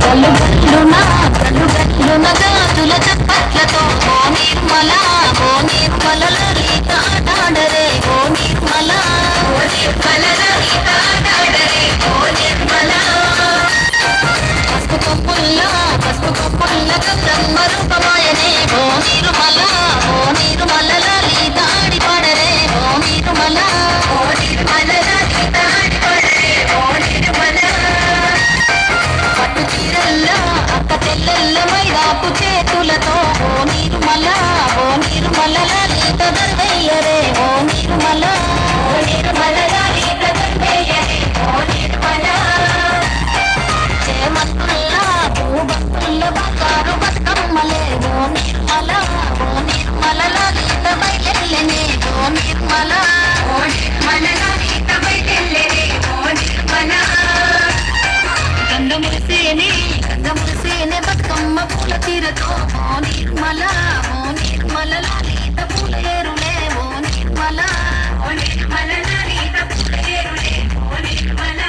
గల్లు గల్లున గల్లు గల్లున గాజుల చప్పట్లతో ఓ నిర్మల ఓ నిర్మల లలిత ఆటాడరే ఓ నిర్మల ఓ నిర్మల లలిత ఆటాడరే ఓ నిర్మల పసుపు కొప్పుల్ల గౌరమ్మ రూపమాయనే ఓ నిర్మల లలిత ఆడి పాడరే ఓ నిర్మల లలిత ఆడి పాడరే ఓ నిర్మల పట్టు చీరల్ల అక్క చెల్లెల్ల మైదాపు చేతులతో ఓ నిర్మల లలిత దర్వయ్యరే ఓ నిర్మల లలిత దర్వయ్యరే ఓ నిర్మల చేమత్తుల్ల భూభక్తుల్ల బంగారు బతుకమ్మలే ఓ నిర్మల లలిత బయలెల్లెనే ఓ నిర్మల లలిత బయలెల్లెనే ఓ నిర్మల గంధముసేనే బతుకమ్మ పూల తీరతో ఓ నిర్మల లలిత పూల ఏరులే ఓ నిర్మల లలిత పూల ఏరులే ఓ నిర్మల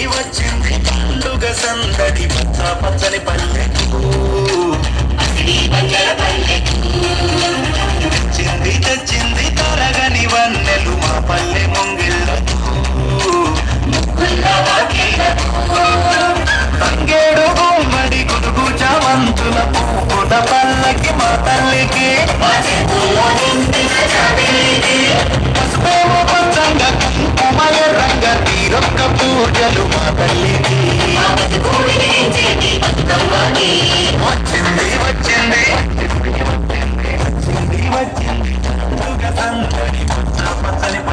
వచ్చింది పండుగ సందడి పచ్చ పచ్చని పల్లెకు తెచ్చింది తరగని వన్నెలు మా పల్లె ముంగిళ్ళకు తంగేడు గుమ్మడి గుడుగు చామంతుల పూల పల్లకి మా తల్లికి పసుపేమో పంచంగ కుంకుమ ఎర్రంగ తీరొక్క పూజలు మా తల్లికి